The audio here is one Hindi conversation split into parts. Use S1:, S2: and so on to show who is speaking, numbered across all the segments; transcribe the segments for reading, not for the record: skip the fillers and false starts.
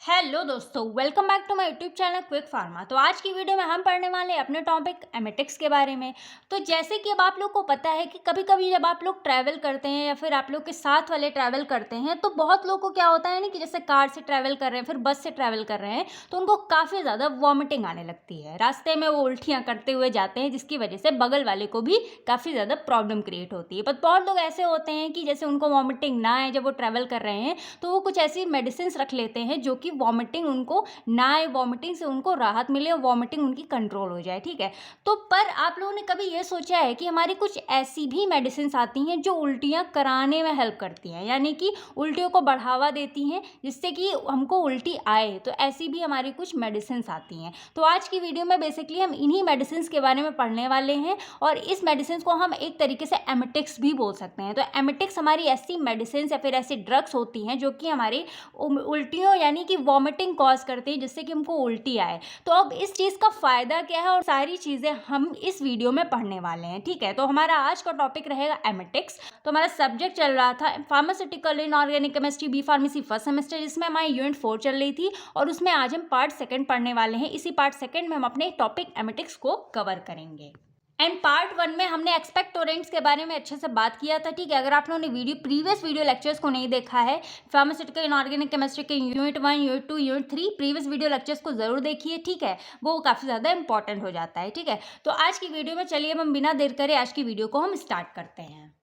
S1: हेलो दोस्तों, welcome back to my YouTube channel Quick Pharma. तो आज की वीडियो में हम पढ़ने वाले हैं अपने टॉपिक एमेटिक्स के बारे में। तो जैसे कि अब आप लोग को पता है कि कभी कभी जब आप लोग ट्रैवल करते हैं या फिर आप लोग के साथ वाले ट्रैवल करते हैं तो बहुत लोगों को क्या होता है ना कि जैसे कार से ट्रैवल कर रहे हैं फिर बस से ट्रैवल कर रहे हैं तो उनको काफ़ी ज़्यादा वॉमिटिंग आने लगती है। रास्ते में वो उल्टियाँ करते हुए जाते हैं जिसकी वजह से बगल वाले को भी काफ़ी ज़्यादा प्रॉब्लम क्रिएट होती है। बट बहुत लोग ऐसे होते हैं कि जैसे उनको वॉमिटिंग ना आए जब वो ट्रैवल कर रहे हैं तो वो कुछ ऐसी मेडिसिन रख लेते हैं जो कि वॉमिटिंग उनको ना आए, वॉमिटिंग से उनको राहत मिले और वॉमिटिंग उनकी कंट्रोल हो जाए। ठीक है, तो पर आप लोगों ने कभी ये सोचा है कि हमारी कुछ ऐसी भी मेडिसिन आती हैं जो उल्टियाँ कराने में हेल्प करती हैं, यानी कि उल्टियों को बढ़ावा देती हैं जिससे कि हमको उल्टी आए। तो ऐसी भी हमारी कुछ मेडिसिन आती हैं। तो आज की वीडियो में बेसिकली हम इन्हीं मेडिसिन के बारे में पढ़ने वाले हैं और इस मेडिसिन को हम एक तरीके से एमेटिक्स भी बोल सकते हैं। तो एमेटिक्स हमारी ऐसी मेडिसिन या फिर ऐसी ड्रग्स होती हैं जो कि हमारी उल्टियों यानी कि वॉमिटिंग कॉज करते हैं जिससे कि हमको उल्टी आए। तो अब इस चीज़ का फ़ायदा क्या है और सारी चीज़ें हम इस वीडियो में पढ़ने वाले हैं। ठीक है, तो हमारा आज का टॉपिक रहेगा एमेटिक्स। तो हमारा सब्जेक्ट चल रहा था pharmaceutical inorganic chemistry B pharmacy first semester, जिसमें हमारी यूनिट 4 चल रही थी और उसमें आज हम पार्ट सेकंड पढ़ने वाले हैं। इसी पार्ट सेकंड में हम अपने टॉपिक एमेटिक्स को कवर करेंगे। एंड पार्ट 1 में हमने एक्सपेक्टोरेंट्स के बारे में अच्छे से बात किया था। ठीक है, अगर आप लोगों ने प्रीवियस वीडियो लेक्चर्स को नहीं देखा है, फार्मास्यूटिकल इनऑर्गेनिक केमिस्ट्री के unit 1, unit 2, unit 3 previous video lectures को जरूर देखिए। ठीक है, वो काफ़ी ज़्यादा इंपॉर्टेंट हो जाता है। ठीक है, तो आज की वीडियो में चलिए हम बिना देर करे आज की वीडियो को हम स्टार्ट करते हैं।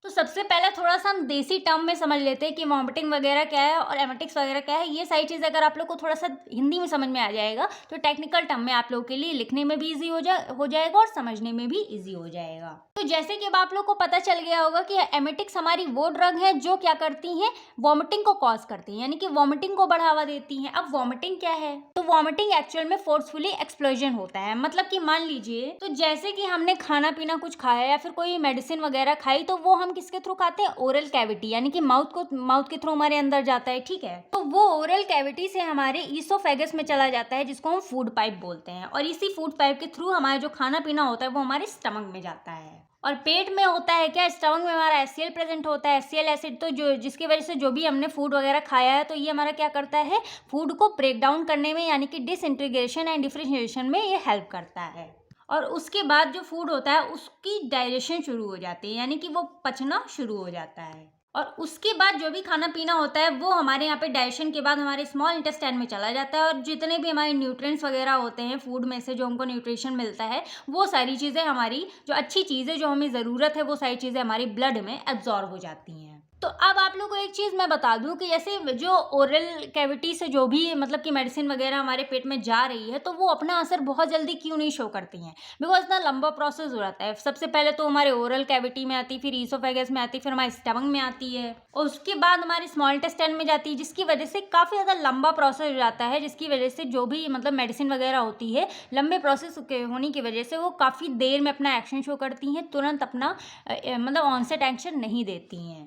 S1: तो सबसे पहले थोड़ा सा हम देसी टर्म में समझ लेते हैं कि वॉमिटिंग वगैरह क्या है और एमेटिक्स वगैरह क्या है। ये सारी चीज़ अगर आप लोग को थोड़ा सा हिंदी में समझ में आ जाएगा तो टेक्निकल टर्म में आप लोगों के लिए लिखने में भी ईजी हो जाएगा और समझने में भी ईजी हो जाएगा। तो जैसे कि अब आप लोग को पता चल गया होगा कि एमेटिक्स हमारी वो ड्रग है जो क्या करती हैं, वॉमिटिंग को कॉज करती हैं, यानी कि वॉमिटिंग को बढ़ावा देती हैं। अब वॉमिटिंग क्या है? तो वॉमिटिंग एक्चुअल में फोर्सफुली एक्सप्लोजन होता है। मतलब कि मान लीजिए तो जैसे कि हमने खाना पीना कुछ खाया या फिर कोई मेडिसिन वगैरह खाई तो वो हम किसके थ्रू खाते हैं? ओरल कैविटी, यानी कि माउथ के थ्रू हमारे अंदर जाता है। ठीक है, तो वो ओरल कैविटी से हमारे ईसोफेगस में चला जाता है जिसको हम फूड पाइप बोलते हैं और इसी फूड पाइप के थ्रू हमारा जो खाना पीना होता है वो हमारे स्टमक में जाता है। और पेट में होता है क्या? स्टमक में हमारा एचसीएल प्रेजेंट होता है। एचसीएल एसिड तो जो जिसकी वजह से जो भी हमने फूड वगैरह खाया है तो ये हमारा क्या करता है? फूड को ब्रेक डाउन करने में यानी कि डिसइंटीग्रेशन एंड डिफरेंशिएशन में ये हेल्प करता है। और उसके बाद जो फूड होता है उसकी डाइजेशन शुरू हो जाती है, यानी कि वो पचना शुरू हो जाता है। और उसके बाद जो भी खाना पीना होता है वो हमारे यहाँ पे डाइजेशन के बाद हमारे स्मॉल इंटेस्टाइन में चला जाता है और जितने भी हमारे न्यूट्रिएंट्स वगैरह होते हैं फूड में से जो हमको न्यूट्रिशन मिलता है वो सारी चीज़ें हमारी जो अच्छी चीज़ें जो हमें ज़रूरत है वो सारी चीज़ें हमारी ब्लड में एब्जॉर्ब हो जाती हैं। तो अब आप लोग को एक चीज़ मैं बता दूं कि जैसे जो ओरल कैविटी से जो भी मतलब कि मेडिसिन वगैरह हमारे पेट में जा रही है तो वो अपना असर बहुत जल्दी क्यों नहीं शो करती हैं? बिकॉज इतना लंबा प्रोसेस हो जाता है। सबसे पहले तो हमारे ओरल कैविटी में आती, फिर ईसोफेगस में आती, फिर हमारे स्टमक में आती है और उसके बाद हमारे स्मॉल इंटेस्टाइन में जाती है, जिसकी वजह से काफ़ी ज़्यादा लंबा प्रोसेस हो जाता है। जिसकी वजह से जो भी मतलब मेडिसिन वगैरह होती है लंबे प्रोसेस के होने की वजह से वो काफ़ी देर में अपना एक्शन शो करती हैं, तुरंत अपना मतलब ऑनसेट एक्शन नहीं देती हैं।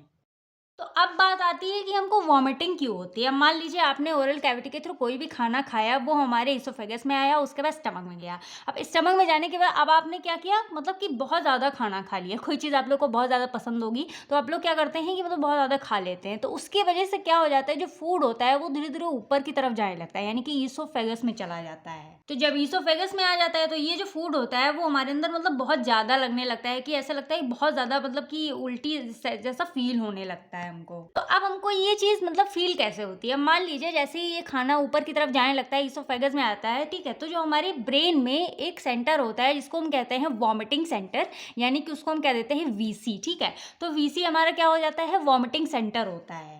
S1: तो अब बात आती है कि हमको वॉमिटिंग क्यों होती है। अब मान लीजिए आपने ओरल कैविटी के थ्रू कोई भी खाना खाया, वो हमारे इसोफेगस में आया, उसके बाद स्टमक में गया। अब स्टमक में जाने के बाद अब आपने क्या किया, मतलब कि बहुत ज़्यादा खाना खा लिया। कोई चीज़ आप लोग को बहुत ज़्यादा पसंद होगी तो आप लोग क्या करते हैं कि मतलब बहुत ज़्यादा खा लेते हैं। तो उसकी वजह से क्या हो जाता है, जो फूड होता है वो धीरे धीरे ऊपर की तरफ जाने लगता है, यानी कि ईसोफेगस में चला जाता है। तो जब ईसोफेगस में आ जाता है तो ये जो फूड होता है वो हमारे अंदर मतलब बहुत ज़्यादा लगने लगता है कि ऐसा लगता है कि बहुत ज़्यादा मतलब कि उल्टी जैसा फील होने लगता है हमको। तो अब हमको ये चीज़ मतलब फील कैसे होती है? मान लीजिए जैसे ही ये खाना ऊपर की तरफ जाने लगता है, ईसोफेगस में आता है, ठीक है, तो जो हमारे ब्रेन में एक सेंटर होता है जिसको हम कहते हैं वॉमिटिंग सेंटर, यानी कि उसको हम कह देते हैं वीसी। ठीक है, तो वीसी हमारा क्या हो जाता है? वॉमिटिंग सेंटर होता है।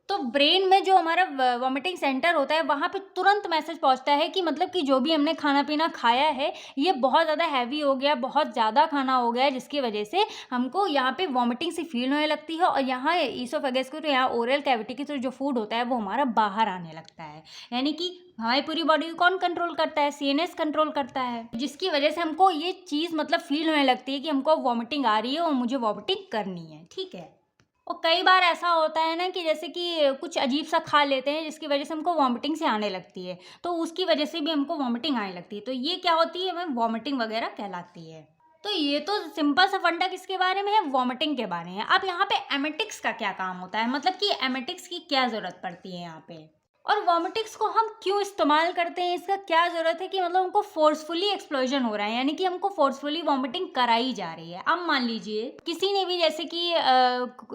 S1: तो ब्रेन में जो हमारा वॉमिटिंग सेंटर होता है वहाँ पे तुरंत मैसेज पहुँचता है कि मतलब कि जो भी हमने खाना पीना खाया है ये बहुत ज़्यादा हैवी हो गया, बहुत ज़्यादा खाना हो गया है, जिसकी वजह से हमको यहाँ पे वॉमिटिंग सी फील होने लगती है और यहाँ ईसोफेगस को तो यहाँ ओरल कैविटी के थ्रू जो फूड होता है वो हमारा बाहर आने लगता है। यानी कि हमारी पूरी बॉडी को कौन कंट्रोल करता है? सीएनएस कंट्रोल करता है, जिसकी वजह से हमको ये चीज़ मतलब फील होने लगती है कि हमको वॉमिटिंग आ रही है और मुझे वॉमिटिंग करनी है। ठीक है, और कई बार ऐसा होता है ना कि जैसे कि कुछ अजीब सा खा लेते हैं जिसकी वजह से हमको वॉमिटिंग से आने लगती है, तो उसकी वजह से भी हमको वॉमिटिंग आने लगती है। तो ये क्या होती है? हमें वॉमिटिंग वगैरह कहलाती है। तो ये तो सिंपल सा फंडा किसके बारे में है? वॉमिटिंग के बारे में। अब यहाँ पे एमेटिक्स का क्या काम होता है, मतलब कि एमेटिक्स की क्या ज़रूरत पड़ती है यहाँ पे? और वॉमिटिंग्स को हम क्यों इस्तेमाल करते हैं, इसका क्या ज़रूरत है कि मतलब हमको फ़ोर्सफुली एक्सप्लोजन हो रहा है, यानी कि हमको फ़ोर्सफुली वॉमिटिंग कराई जा रही है। अब मान लीजिए किसी ने भी जैसे कि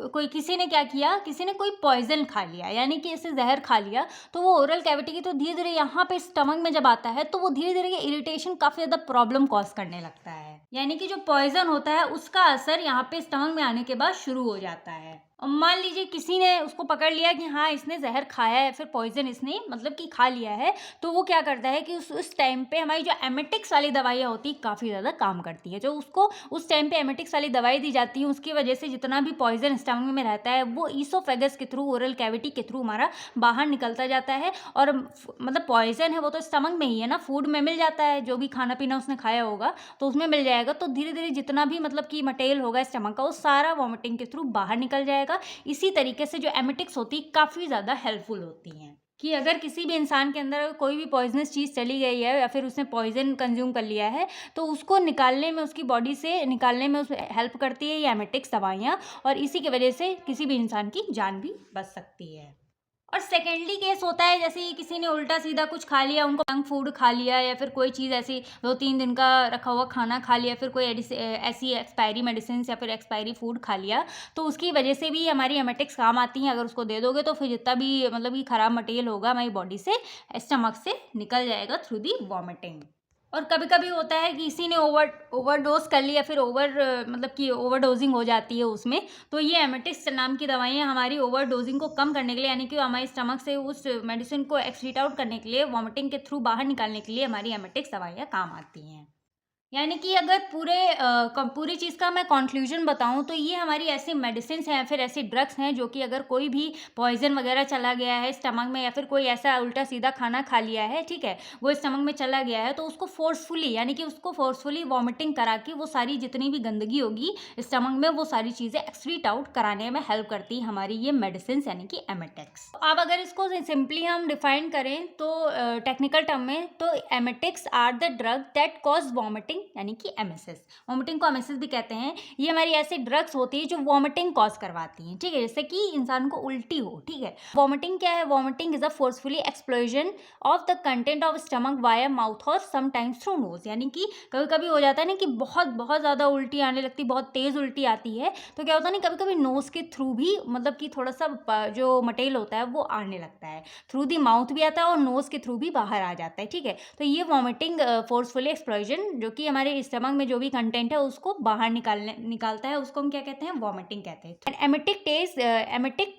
S1: कोई किसी ने क्या किया, किसी ने कोई पॉइज़न खा लिया, यानी कि ऐसे ज़हर खा लिया, तो वो ओरल कैविटी की तो धीरे-धीरे यहाँ पे स्टमक में जब आता है तो वो धीरे-धीरे इरिटेशन काफ़ी ज़्यादा प्रॉब्लम कॉज़ करने लगता है। यानी कि जो पॉइज़न होता है उसका असर यहाँ पे स्टमक में आने के बाद शुरू हो जाता है। और मान लीजिए किसी ने उसको पकड़ लिया कि हाँ इसने जहर खाया है, फिर पॉइजन इसने मतलब कि खा लिया है, तो वो क्या करता है कि उस टाइम पे हमारी जो एमेटिक्स वाली दवाइयाँ होती है काफ़ी ज़्यादा काम करती है। जो उसको उस टाइम पे एमेटिक्स वाली दवाई दी जाती है उसकी वजह से जितना भी पॉइजन स्टमक में रहता है वो ईसोफेगस के थ्रू, ओरल कैविटी के थ्रू हमारा बाहर निकलता जाता है। और मतलब पॉइजन है वो तो स्टमक में ही है ना, फूड में मिल जाता है, जो भी खाना पीना उसने खाया होगा तो उसमें मिल जाएगा, तो धीरे धीरे जितना भी मतलब कि मटेरियल होगा स्टमक का वो सारा वॉमिटिंग के थ्रू बाहर निकल जाएगा। इसी तरीके से जो एमेटिक्स होती है काफ़ी ज़्यादा हेल्पफुल होती हैं कि अगर किसी भी इंसान के अंदर कोई भी पॉइजनस चीज़ चली गई है या फिर उसने पॉइजन कंज्यूम कर लिया है तो उसको निकालने में, उसकी बॉडी से निकालने में उस हेल्प करती है ये एमेटिक्स दवाइयाँ, और इसी की वजह से किसी भी इंसान की जान भी बच सकती है। और सेकेंडली केस होता है जैसे कि किसी ने उल्टा सीधा कुछ खा लिया, उनको जंक फूड खा लिया या फिर कोई चीज़ ऐसी 2-3 दिन का रखा हुआ खाना खा लिया, फिर कोई ऐसी एक्सपायरी मेडिसिन या फिर एक्सपायरी फूड खा लिया, तो उसकी वजह से भी हमारी एमेटिक्स काम आती हैं। अगर उसको दे दोगे तो फिर जितना भी मतलब कि खराब मटेरियल होगा हमारी बॉडी से स्टमक से निकल जाएगा थ्रू दी वॉमिटिंग। और कभी-कभी होता है कि किसी ने ओवरडोज़ कर लिया, फिर मतलब कि ओवरडोज़िंग हो जाती है उसमें, तो ये एमेटिक्स नाम की दवाइयाँ हमारी ओवरडोज़िंग को कम करने के लिए, यानी कि हमारे स्टमक से उस मेडिसिन को एक्सक्रीट आउट करने के लिए, वॉमिटिंग के थ्रू बाहर निकालने के लिए हमारी एमेटिक्स दवाइयाँ काम आती हैं। यानी कि अगर पूरी चीज़ का मैं कॉन्क्लूजन बताऊँ तो ये हमारी ऐसी मेडिसिन्स हैं या फिर ऐसी ड्रग्स हैं जो कि अगर कोई भी पॉइज़न वगैरह चला गया है स्टमक में या फिर कोई ऐसा उल्टा-सीधा खाना खा लिया है, ठीक है? वो स्टमक में चला गया है तो उसको फ़ोर्सफुली, यानी कि उसको फ़ोर्सफुली वॉमिटिंग करा के वो सारी जितनी भी गंदगी होगी स्टमक में वो सारी चीज़ें एक्सक्रीट आउट कराने में हेल्प करती है हमारी ये मेडिसिन्स, यानी कि एमेटिक्स। अब अगर इसको सिंपली हम डिफाइन करें तो टेक्निकल टर्म में तो emetics are the drug that cause vomiting, यानी कि एमएसएस। वॉमिटिंग को एमएसएस भी कहते हैं। ये हमारी ऐसी ड्रग्स होती है जो वॉमिटिंग कॉज करवाती हैं, ठीक है? जैसे कि इंसान को उल्टी हो, ठीक है? वॉमिटिंग क्या है? Vomiting is a forcefully explosion of the content of stomach via mouth और समटाइम्स थ्रू नोज। यानी कि कभी कभी हो जाता है ना कि बहुत बहुत ज़्यादा उल्टी आने लगती, बहुत तेज़ उल्टी आती है, तो क्या होता है ना कभी कभी नोज के थ्रू भी मतलब कि थोड़ा सा जो मटेरियल होता है वो आने लगता है, थ्रू दी माउथ भी आता है और नोज के थ्रू भी बाहर आ जाता है, ठीक है? तो ये वॉमिटिंग फोर्सफुली एक्सप्लोजन जो कि हमारे स्टमक में जो भी कंटेंट है उसको बाहर निकालता है, उसको हम क्या कहते हैं? वॉमिटिंग कहते हैं। Emetic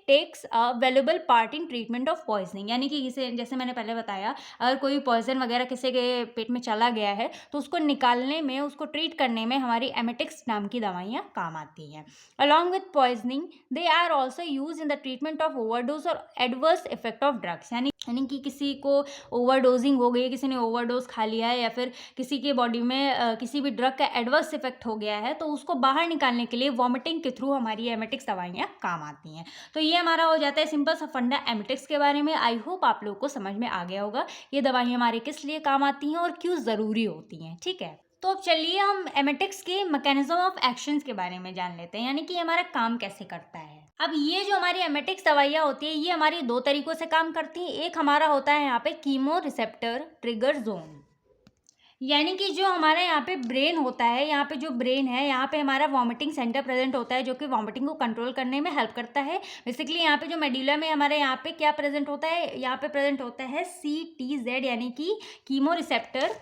S1: takes a valuable part in treatment of poisoning, यानी कि जैसे मैंने पहले बताया, अगर कोई पॉइजन वगैरह किसी के पेट में चला गया है तो उसको निकालने में, उसको ट्रीट करने में हमारी एमेटिक्स नाम की दवाइयाँ काम आती हैं। Along with poisoning they are also use in the treatment of overdose और एडवर्स इफेक्ट ऑफ ड्रग्स। यानी कि किसी को ओवरडोजिंग हो गई है, किसी ने ओवरडोज खा लिया है या फिर किसी के बॉडी में किसी भी ड्रग का एडवर्स इफेक्ट हो गया है, तो उसको बाहर निकालने के लिए वॉमिटिंग के थ्रू हमारी एमेटिक्स दवाइयाँ काम आती हैं। तो ये हमारा हो जाता है सिंपल सा फंडा एमेटिक्स के बारे में। आई होप आप लोगों को समझ में आ गया होगा ये दवाइयाँ हमारे किस लिए काम आती हैं और क्यों ज़रूरी होती हैं, ठीक है? तो अब चलिए हम एमेटिक्स के मैकेनिज्म ऑफ एक्शंस के बारे में जान लेते हैं, यानी कि हमारा काम कैसे करता है। अब ये जो हमारी एमेटिक्स दवाइयाँ होती है ये हमारी 2 तरीकों से काम करती हैं। एक हमारा होता है यहाँ पे कीमो रिसेप्टर ट्रिगर जोन, यानी कि जो हमारा यहाँ पे ब्रेन होता है, यहाँ पे जो ब्रेन है यहाँ पे हमारा वॉमिटिंग सेंटर प्रेजेंट होता है जो कि वॉमिटिंग को कंट्रोल करने में हेल्प करता है। बेसिकली यहाँ पे जो मेडुला में हमारे यहाँ पे क्या प्रेजेंट होता है, यहाँ पे प्रेजेंट होता है CTZ, यानी कि कीमो रिसेप्टर्स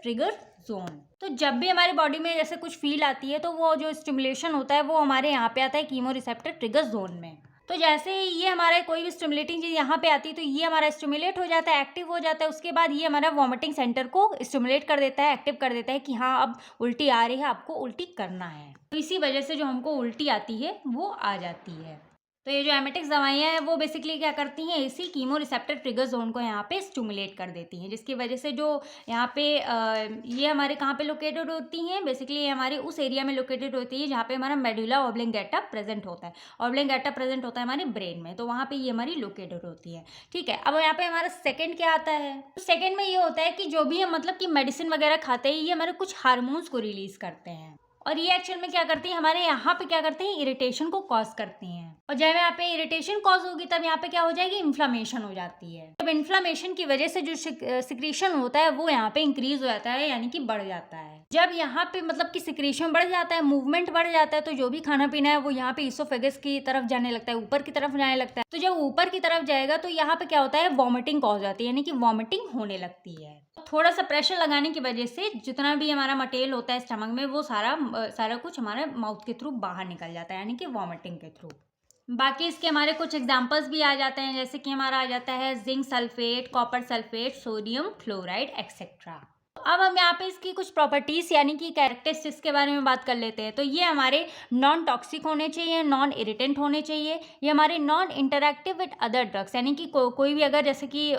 S1: ट्रिगर जोन। तो जब भी हमारी बॉडी में जैसे कुछ फील आती है तो वो जो स्टिमुलेशन होता है वो हमारे यहाँ पे आता है कीमो रिसेप्टर ट्रिगर जोन में। तो जैसे ही ये हमारा कोई भी स्टिमुलेटिंग चीज़ यहाँ पे आती है तो ये हमारा स्टिमुलेट हो जाता है, एक्टिव हो जाता है। उसके बाद ये हमारा वॉमिटिंग सेंटर को स्टिमुलेट कर देता है, एक्टिव कर देता है कि हाँ अब उल्टी आ रही है, आपको उल्टी करना है। तो इसी वजह से जो हमको उल्टी आती है वो आ जाती है। तो ये जो एमेटिक्स दवाइयाँ हैं वो बेसिकली क्या करती हैं, इसी कीमो रिसेप्टर ट्रिगर जोन को यहाँ पे स्टिमुलेट कर देती हैं, जिसकी वजह से जो यहाँ पे ये हमारे कहाँ पे लोकेटेड होती हैं, बेसिकली ये हमारे उस एरिया में लोकेटेड होती है जहाँ पे हमारा मेडुला ऑब्लिंगेटा प्रेजेंट होता है। ऑब्लिंगेटा प्रेजेंट होता है हमारे ब्रेन में, तो वहाँ पे ये हमारी लोकेटेड होती है, ठीक है। अब यहाँ पे हमारा सेकेंड क्या आता है, तो सेकेंड में ये होता है कि जो भी हम मतलब कि मेडिसिन वगैरह खाते हैं ये हमारे कुछ हार्मोन्स को रिलीज करते हैं और ये एक्चुअल में क्या करती है, हमारे यहाँ पे क्या करते हैं, इरिटेशन को कॉज करती हैं। और जब यहाँ पे इरिटेशन कॉज होगी तब यहाँ पे क्या हो जाएगी, इन्फ्लामेशन हो जाती है। जब इन्फ्लामेशन की वजह से जो सिक्रीशन होता है वो यहाँ पे इंक्रीज हो जाता है, यानी कि बढ़ जाता है। जब यहाँ पे मतलब कि सिक्रीशन बढ़ जाता है, मूवमेंट बढ़ जाता है, तो जो भी खाना पीना है वो यहाँ पे ईसोफेगस की तरफ जाने लगता है, ऊपर की तरफ जाने लगता है। तो जब ऊपर की तरफ जाएगा तो यहाँ पे क्या होता है, वॉमिटिंग कॉज हो जाती है, यानी कि वॉमिटिंग होने लगती है। थोड़ा सा प्रेशर लगाने की वजह से जितना भी हमारा मटेरियल होता है स्टमक में वो सारा कुछ हमारे माउथ के थ्रू बाहर निकल जाता है, यानी कि वॉमिटिंग के थ्रू। बाकी इसके हमारे कुछ एग्जांपल्स भी आ जाते हैं, जैसे कि हमारा आ जाता है zinc sulphate, copper sulphate, sodium chloride etcetera. अब हम यहाँ पे इसकी कुछ प्रॉपर्टीज यानी कि कैरेक्टरिस्टिक्स के बारे में बात कर लेते हैं। तो ये हमारे नॉन टॉक्सिक होने चाहिए, नॉन इरिटेंट होने चाहिए, ये हमारे non interactive with other drugs, यानी कि कोई भी अगर जैसे कि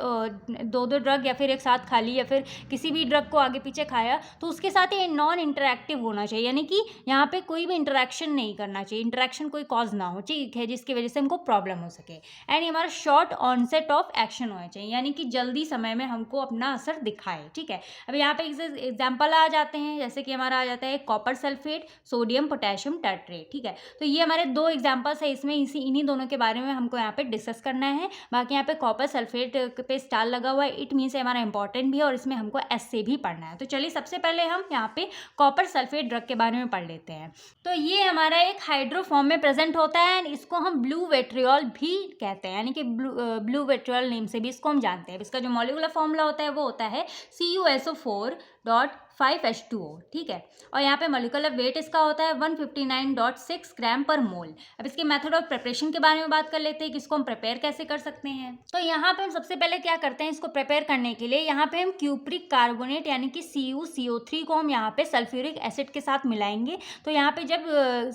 S1: दो ड्रग या फिर एक साथ खा ली या फिर किसी भी ड्रग को आगे पीछे खाया तो उसके साथ ये नॉन इंटरैक्टिव होना चाहिए, यानी कि यहाँ पे कोई भी इंटरेक्शन नहीं करना चाहिए, इंटरेक्शन कोई कॉज ना हो, ठीक है, जिसकी वजह से हमको प्रॉब्लम हो सके। एंड हमारा शॉर्ट ऑनसेट ऑफ एक्शन होना चाहिए, यानी कि जल्दी समय में हमको अपना असर दिखाए, ठीक है। अब यहाँ पे एग्जाम्पल आ जाते हैं, जैसे कि हमारा आ जाता है copper sulphate, sodium potassium tartrate, ठीक है। तो ये हमारे दो एग्जाम्पल्स है, इसमें इन्हीं दोनों के बारे में हमको यहाँ पे डिस्कस करना है। बाकी यहाँ पे कॉपर सल्फेट पे स्टार लगा हुआ है, इट मीन्स हमारा इंपॉर्टेंट भी है और इसमें हमको एस से भी पढ़ना है। तो चलिए सबसे पहले हम यहाँ पे कॉपर सल्फेट ड्रग के बारे में पढ़ लेते हैं। तो ये हमारा एक हाइड्रो फॉर्म में प्रेजेंट होता है एंड इसको हम ब्लू विट्रियोल भी कहते हैं, यानी कि ब्लू विट्रियोल नेम से भी इसको हम जानते हैं। इसका जो मॉलिक्यूलर फॉर्मूला होता है वो होता है CuSO4.5H2O, ठीक है। और यहाँ पे मॉलिक्यूलर वेट इसका होता है 159.6 ग्राम पर मोल। अब इसके मेथड ऑफ प्रिपरेशन के बारे में बात कर लेते हैं कि इसको हम प्रिपेयर कैसे कर सकते हैं। तो यहाँ पे हम सबसे पहले क्या करते हैं, इसको प्रिपेयर करने के लिए यहाँ पे हम क्यूप्रिक कार्बोनेट यानी कि CuCO3 को हम यहाँ पे सल्फ्यूरिक एसिड के साथ मिलाएंगे। तो यहाँ पे जब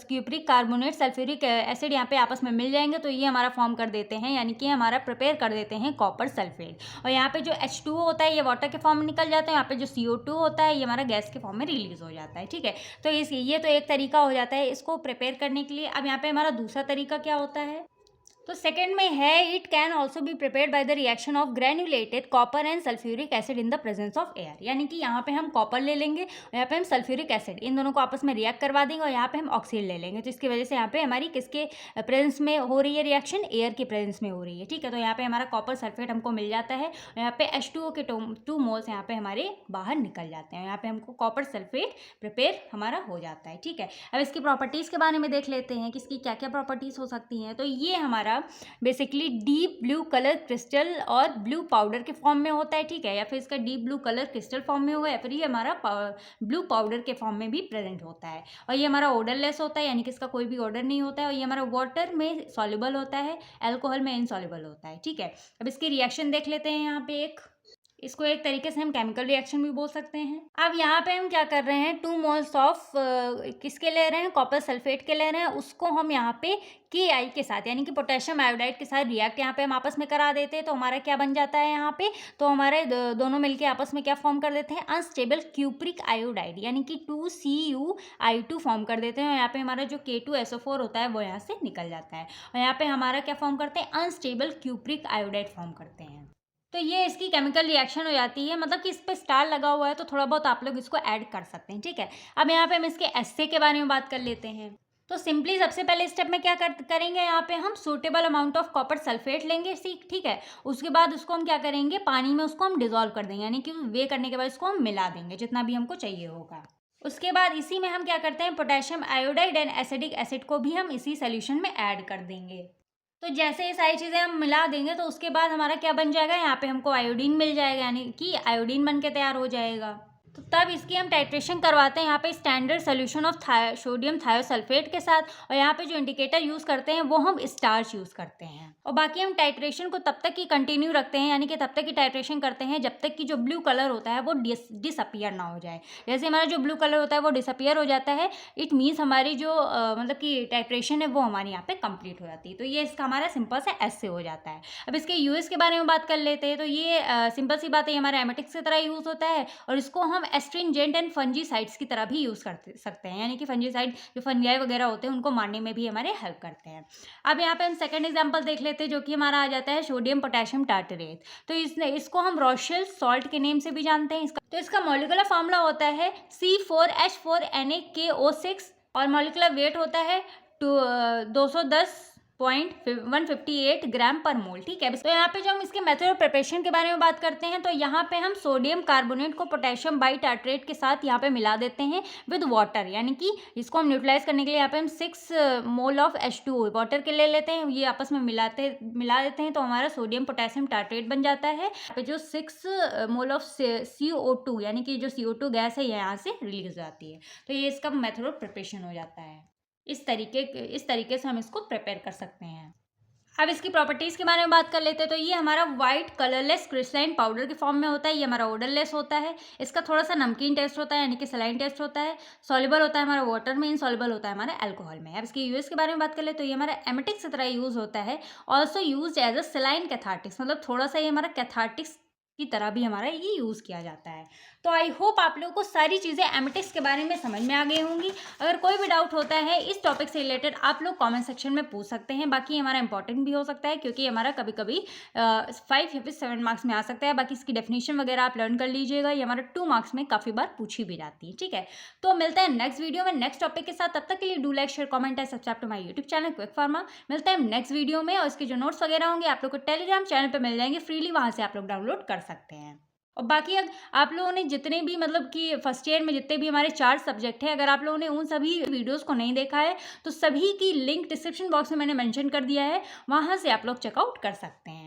S1: क्यूप्रिक कार्बोनेट सल्फ्यूरिक एसिड यहाँ पे आपस में मिल जाएंगे तो ये हमारा फॉर्म कर देते हैं, यानी कि हमारा प्रिपेयर कर देते हैं कॉपर सल्फेट। और यहाँ पे जो H2O होता है ये वाटर के फॉर्म में निकल जाता है, यहाँ पे जो CO2 होता है ये हमारा गैस के फॉर्म में रिलीज हो जाता है, ठीक है। तो ये तो एक तरीका हो जाता है इसको प्रिपेयर करने के लिए। अब यहाँ पे हमारा दूसरा तरीका क्या होता है, तो सेकंड में है it can also be prepared by the reaction of granulated copper and sulphuric acid in the presence of air, यानी कि यहाँ पे हम कॉपर ले लेंगे और यहाँ पे हम सल्फ्यूरिक एसिड, इन दोनों को आपस में रिएक्ट करवा देंगे और यहाँ पे हम ऑक्सीजन ले लेंगे। तो इसकी वजह से यहाँ पे हमारी किसके प्रेजेंस में हो रही है रिएक्शन, एयर के प्रेजेंस में हो रही है, ठीक है। तो यहाँ पे हमारा कॉपर सल्फेट हमको मिल जाता है और यहाँ पे H2O के 2 मोल्स यहाँ पे हमारे बाहर निकल जाते हैं, यहाँ पे हमको कॉपर सल्फेट प्रिपेयर हमारा हो जाता है, ठीक है। अब इसकी प्रॉपर्टीज़ के बारे में देख लेते हैं कि इसकी क्या क्या प्रॉपर्टीज़ हो सकती हैं। तो ये हमारा basically deep blue colour crystal और ब्लू पाउडर के फॉर्म में होता है, ठीक है, या फिर इसका deep blue colour crystal form में होगा या फिर ये हमारा ब्लू पाउडर के फॉर्म में भी प्रेजेंट होता है। और ये हमारा ऑर्डरलेस होता है, यानी कि इसका कोई भी ऑर्डर नहीं होता है और ये हमारा वाटर में सॉल्युबल होता है, अल्कोहल में इनसॉल्युबल होता है, ठीक है। अब इसकी रिएक्शन देख लेते हैं। यहाँ पे इसको एक तरीके से हम केमिकल रिएक्शन भी बोल सकते हैं। अब यहाँ पे हम क्या कर रहे हैं, 2 मोल्स ऑफ किसके ले रहे हैं, कॉपर सल्फेट के ले रहे हैं, उसको हम यहाँ पे Ki के साथ यानी कि पोटेशियम आयोडाइड के साथ रिएक्ट यहाँ पे हम आपस में करा देते हैं। तो हमारा क्या बन जाता है यहाँ पे, तो हमारे दोनों मिलके आपस में क्या फॉर्म कर देते हैं, अनस्टेबल क्यूप्रिक आयोडाइड यानी कि 2CuI2 फॉर्म कर देते हैं। और यहाँ पे हमारा जो K2SO4 होता है वो यहाँ से निकल जाता है और यहाँ पे हमारा क्या फॉर्म करते हैं, अनस्टेबल क्यूप्रिक आयोडाइड फॉर्म करते हैं। तो ये इसकी केमिकल रिएक्शन हो जाती है, मतलब कि इस पर स्टार लगा हुआ है तो थोड़ा बहुत आप लोग इसको ऐड कर सकते हैं, ठीक है। अब यहाँ पे हम इसके एस्से के बारे में बात कर लेते हैं। तो सिंपली सबसे पहले स्टेप में क्या करेंगे, यहाँ पे हम suitable amount of copper sulphate लेंगे, ठीक है। उसके बाद उसको हम क्या करेंगे, पानी में उसको हम डिजोल्व कर देंगे, यानी कि वे करने के बाद इसको हम मिला देंगे जितना भी हमको चाहिए होगा। उसके बाद इसी में हम क्या करते हैं, potassium iodide and acidic acid को भी हम इसी सोल्यूशन में ऐड कर देंगे। तो जैसे ये सारी चीज़ें हम मिला देंगे तो उसके बाद हमारा क्या बन जाएगा, यहाँ पे हमको आयोडीन मिल जाएगा, यानी कि आयोडीन बन के तैयार हो जाएगा। तो तब इसकी हम टाइट्रेशन करवाते हैं यहाँ पे standard solution of sodium thiosulphate के साथ। और यहाँ पे जो इंडिकेटर यूज़ करते हैं वो हम स्टार्च यूज़ करते हैं। और बाकी हम टाइट्रेशन को तब तक ही कंटिन्यू रखते हैं, यानी कि तब तक ही टाइट्रेशन करते हैं जब तक कि जो ब्लू कलर होता है वो डिसअपियर ना हो जाए। जैसे हमारा जो ब्लू कलर होता है वो डिसअपियर हो जाता है, इट मीन्स हमारी जो मतलब कि टाइट्रेशन है वो हमारी यहाँ पे कंप्लीट हो जाती है। तो ये इसका हमारा सिंपल सा एस से हो जाता है। अब इसके यूएस के बारे में बात कर लेते हैं। तो ये सिंपल सी बात है, हमारे एमेटिक्स की तरह यूज़ होता है और इसको हम एस्ट्रिंजेंट एंड फंजीसाइड्स की तरह भी यूज़ कर सकते हैं, यानी कि फंजीसाइड जो फंजाई वगैरह होते हैं उनको मारने में भी हमारे हेल्प करते हैं। अब यहाँ पे हम सेकंड एग्जांपल देख लेते हैं जो कि हमारा आ जाता है सोडियम पोटेशियम टार्टरेट। तो इसको हम रॉशेल सॉल्ट के नेम से भी जानते हैं। इसका मॉलिक्यूलर फार्मूला होता है C4H4NaKO6 और मॉलिक्यूलर वेट होता है 210 158 ग्राम पर मोल। ठीक है, तो यहाँ पे जो हम इसके मेथड ऑफ प्रिपरेशन के बारे में बात करते हैं तो यहाँ पे हम सोडियम कार्बोनेट को पोटेशियम बाइटार्ट्रेट के साथ यहाँ पे मिला देते हैं विद वाटर, यानी कि इसको हम न्यूट्रलाइज करने के लिए यहाँ पे हम 6 मोल ऑफ H2O वाटर के ले लेते हैं, ये आपस में मिला देते हैं तो हमारा सोडियम पोटेशियम टार्ट्रेट बन जाता है। यहाँ पे जो 6 मोल ऑफ CO2 यानी कि जो CO2 गैस है यहाँ से रिलीज हो जाती है। तो ये इसका मेथड ऑफ प्रिपरेशन हो जाता है। इस तरीके से हम इसको प्रिपेयर कर सकते हैं। अब इसकी प्रॉपर्टीज़ के बारे में बात कर लेते हैं तो ये हमारा वाइट कलरलेस क्रिस्टलाइन पाउडर के फॉर्म में होता है, ये हमारा ओडरलेस होता है, इसका थोड़ा सा नमकीन टेस्ट होता है यानी कि सलाइन टेस्ट होता है, सॉल्युबल होता है हमारा वाटर में, इनसॉल्युबल होता है हमारा अल्कोहल में। अब इसके यूएस के बारे में बात कर ले तो ये हमारा एमेटिक्स की तरह यूज़ होता है, also use as a saline cathartics, मतलब थोड़ा सा ये हमारा कैथार्टिक्स की तरह भी हमारा ये यूज़ किया जाता है। तो आई होप आप लोगों को सारी चीज़ें एमेटिक्स के बारे में समझ में आ गई होंगी। अगर कोई भी डाउट होता है इस टॉपिक से रिलेटेड आप लोग कमेंट सेक्शन में पूछ सकते हैं। बाकी हमारा इंपॉर्टेंट भी हो सकता है क्योंकि हमारा कभी कभी 5 या फिर 7 मार्क्स में आ सकता है। बाकी इसकी डेफिनेशन वगैरह आप लर्न कर लीजिएगा, ये हमारा 2 मार्क्स में काफ़ी बार पूछी भी जाती है। ठीक है, तो मिलते हैं नेक्स्ट वीडियो में नेक्स्ट टॉपिक के साथ। तब तक के लिए do like share comment and subscribe to my YouTube channel Quick Pharma. मिलते हैं नेक्स्ट वीडियो में और इसके जो नोट्स वगैरह होंगे आप लोग को टेलीग्राम चैनल पर मिल जाएंगे फ्रीली, वहाँ से आप लोग डाउनलोड कर सकते हैं। और बाकी अगर आप लोगों ने जितने भी मतलब कि फर्स्ट ईयर में जितने भी हमारे 4 सब्जेक्ट हैं, अगर आप लोगों ने उन सभी वीडियोस को नहीं देखा है तो सभी की लिंक डिस्क्रिप्शन बॉक्स में मैंने मेंशन कर दिया है, वहाँ से आप लोग चेकआउट कर सकते हैं।